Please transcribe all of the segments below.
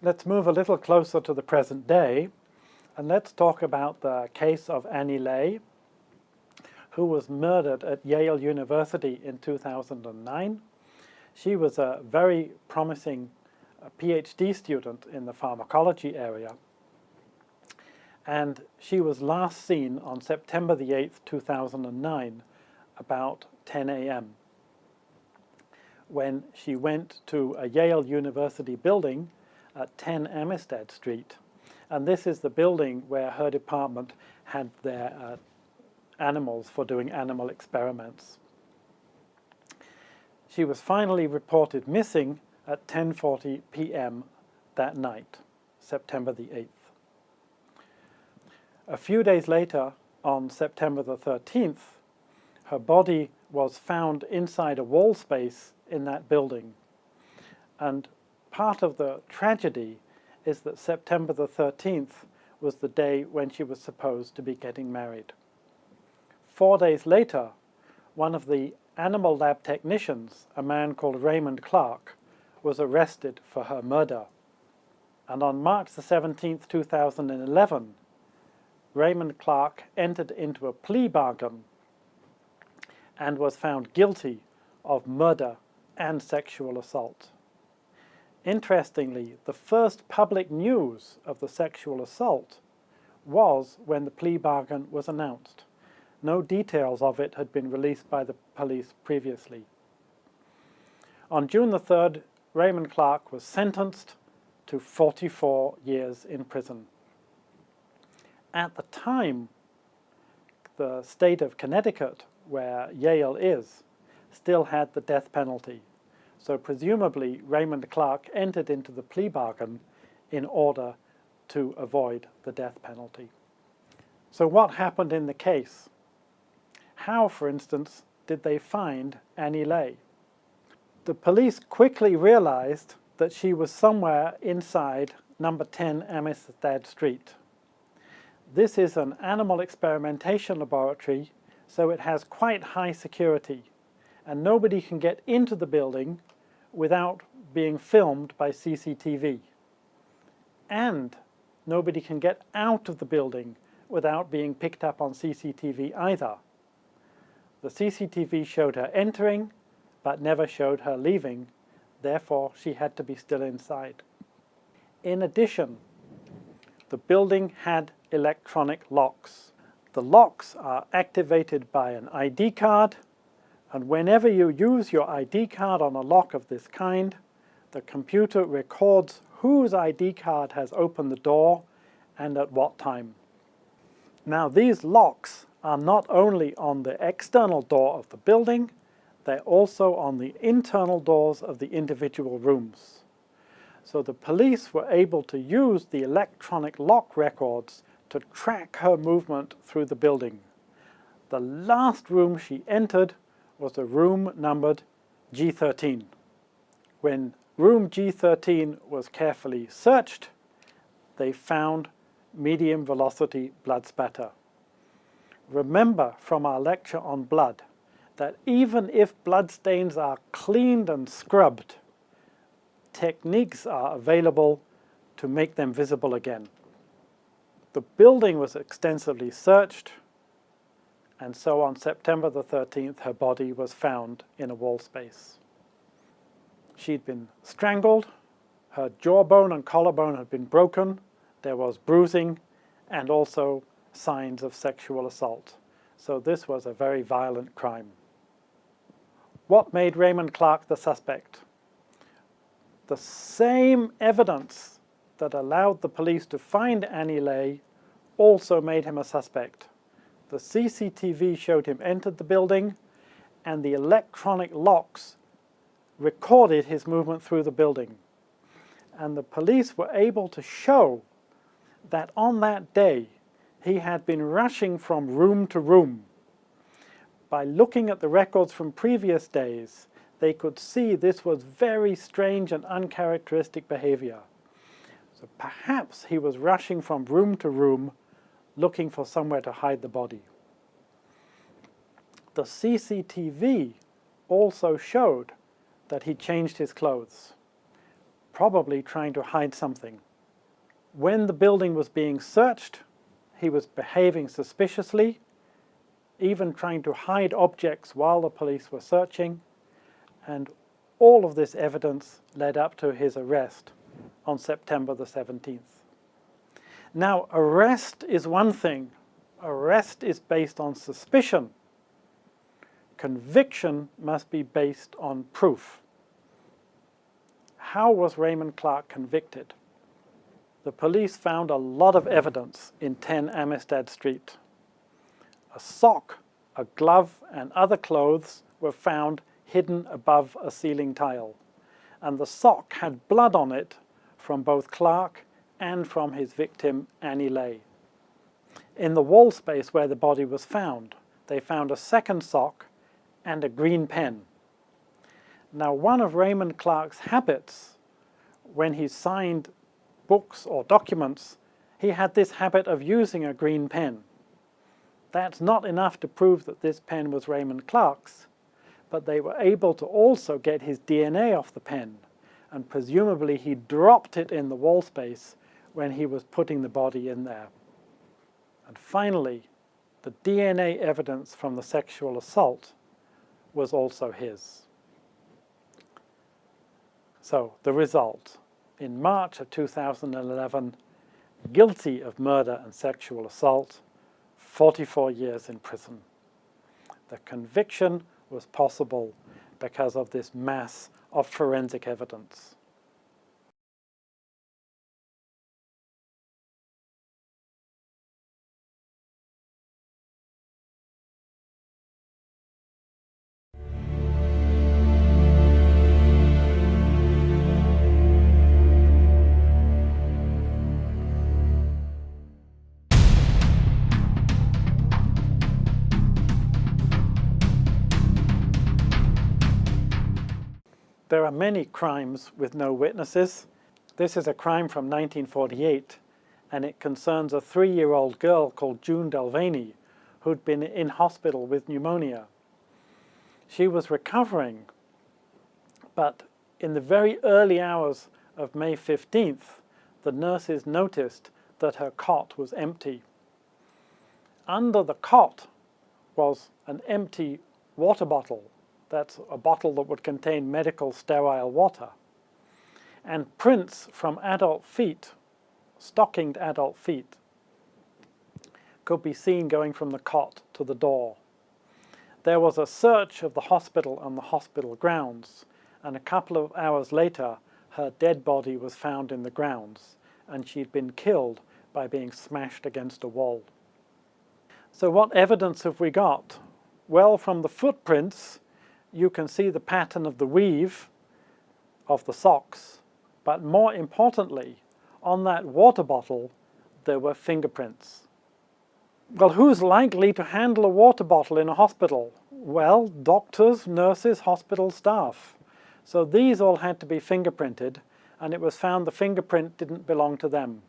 Let's move a little closer to the present day, and let's talk about the case of Annie Ley, who was murdered at Yale University in 2009. She was a very promising PhD student in the pharmacology area, and she was last seen on September the 8th, 2009, about 10 a.m. when she went to a Yale University building at 10 Amistad Street. And this is the building where her department had their animals for doing animal experiments. She was finally reported missing at 10:40 p.m. that night, September the 8th. A few days later, on September the 13th, her body was found inside a wall space in that building. And part of the tragedy is that September the 13th was the day when she was supposed to be getting married. 4 days later, one of the animal lab technicians, a man called Raymond Clark, was arrested for her murder. And on March the 17th, 2011, Raymond Clark entered into a plea bargain and was found guilty of murder and sexual assault. Interestingly, the first public news of the sexual assault was when the plea bargain was announced. No details of it had been released by the police previously. On June the 3rd, Raymond Clark was sentenced to 44 years in prison. At the time, the state of Connecticut, where Yale is, still had the death penalty. So presumably Raymond Clark entered into the plea bargain in order to avoid the death penalty. So what happened in the case? How, for instance, did they find Annie Ley? The police quickly realized that she was somewhere inside number 10 Amistad Street. This is an animal experimentation laboratory, so it has quite high security, and nobody can get into the building without being filmed by CCTV. And nobody can get out of the building without being picked up on CCTV either. The CCTV showed her entering, but never showed her leaving, therefore she had to be still inside. In addition, the building had electronic locks. The locks are activated by an ID card, and whenever you use your ID card on a lock of this kind, the computer records whose ID card has opened the door and at what time. Now, these locks are not only on the external door of the building, they're also on the internal doors of the individual rooms. So the police were able to use the electronic lock records to track her movement through the building. The last room she entered was a room numbered G13. When room G13 was carefully searched, they found medium velocity blood spatter. Remember from our lecture on blood that even if blood stains are cleaned and scrubbed, techniques are available to make them visible again. The building was extensively searched, and so on September the 13th, her body was found in a wall space. She'd been strangled, her jawbone and collarbone had been broken, there was bruising, and also signs of sexual assault. So this was a very violent crime. What made Raymond Clark the suspect? The same evidence that allowed the police to find Annie Ley also made him a suspect. The CCTV showed him enter the building, and the electronic locks recorded his movement through the building. And the police were able to show that on that day he had been rushing from room to room. By looking at the records from previous days, they could see this was very strange and uncharacteristic behavior. So perhaps he was rushing from room to room, looking for somewhere to hide the body. The CCTV also showed that he changed his clothes. probably trying to hide something. When the building was being searched, he was behaving suspiciously, even trying to hide objects while the police were searching, and all of this evidence led up to his arrest on September the 17th. Now, arrest is one thing. Arrest is based on suspicion. Conviction must be based on proof. How was Raymond Clark convicted? The police found a lot of evidence in 10 Amistad Street. A sock, a glove, and other clothes were found hidden above a ceiling tile, and the sock had blood on it from both Clark and from his victim, Annie Lay. In the wall space where the body was found, they found a second sock and a green pen. Now, one of Raymond Clark's habits, when he signed books or documents, he had this habit of using a green pen. That's not enough to prove that this pen was Raymond Clark's, but they were able to also get his DNA off the pen, and presumably he dropped it in the wall space when he was putting the body in there. And finally, the DNA evidence from the sexual assault was also his. So, the result, in March of 2011, guilty of murder and sexual assault, 44 years in prison. The conviction was possible because of this mass of forensic evidence. There are many crimes with no witnesses. This is a crime from 1948, and it concerns a 3-year-old girl called June Devaney, who'd been in hospital with pneumonia. She was recovering, but in the very early hours of May 15th, the nurses noticed that her cot was empty. Under the cot was an empty water bottle. That's a bottle that would contain medical sterile water. And prints from adult feet, stockinged adult feet, could be seen going from the cot to the door. There was a search of the hospital and the hospital grounds, and a couple of hours later, her dead body was found in the grounds, and she'd been killed by being smashed against a wall. So what evidence have we got? Well, from the footprints, you can see the pattern of the weave of the socks, but more importantly, on that water bottle, there were fingerprints. Well, who's likely to handle a water bottle in a hospital? Well, doctors, nurses, hospital staff. So these all had to be fingerprinted, and it was found the fingerprint didn't belong to them.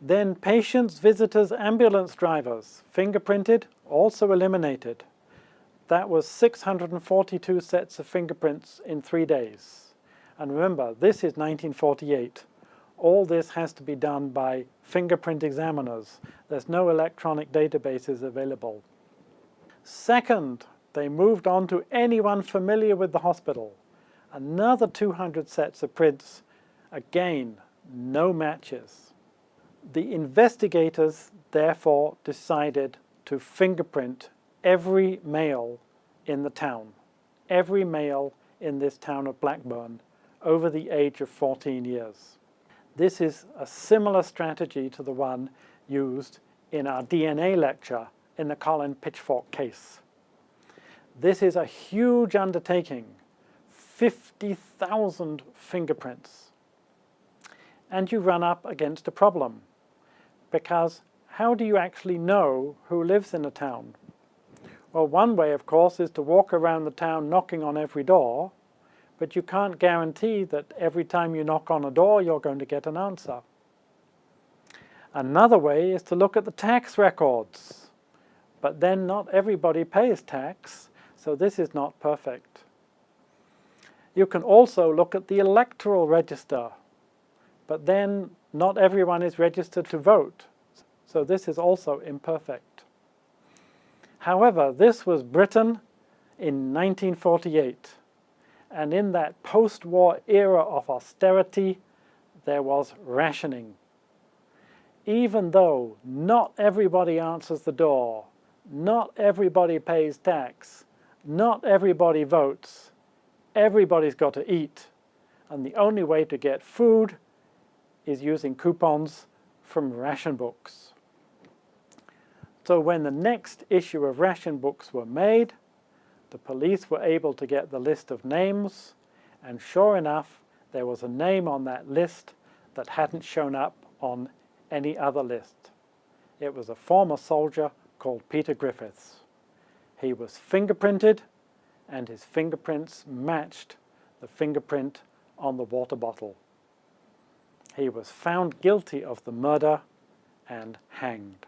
Then patients, visitors, ambulance drivers, fingerprinted, also eliminated. That was 642 sets of fingerprints in 3 days. And remember, this is 1948. All this has to be done by fingerprint examiners. There's no electronic databases available. Second, they moved on to anyone familiar with the hospital. Another 200 sets of prints. Again, no matches. The investigators therefore decided to fingerprint every male in the town, every male in this town of Blackburn over the age of 14 years. This is a similar strategy to the one used in our DNA lecture in the Colin Pitchfork case. This is a huge undertaking, 50,000 fingerprints. And you run up against a problem, because how do you actually know who lives in a town? Well, one way, of course, is to walk around the town knocking on every door, but you can't guarantee that every time you knock on a door you're going to get an answer. Another way is to look at the tax records, but then not everybody pays tax, so this is not perfect. You can also look at the electoral register, but then not everyone is registered to vote, so this is also imperfect. However, this was Britain in 1948, and in that post-war era of austerity, there was rationing. Even though not everybody answers the door, not everybody pays tax, not everybody votes, everybody's got to eat, and the only way to get food is using coupons from ration books. So when the next issue of ration books were made, the police were able to get the list of names, and sure enough, there was a name on that list that hadn't shown up on any other list. It was a former soldier called Peter Griffiths. He was fingerprinted, and his fingerprints matched the fingerprint on the water bottle. He was found guilty of the murder and hanged.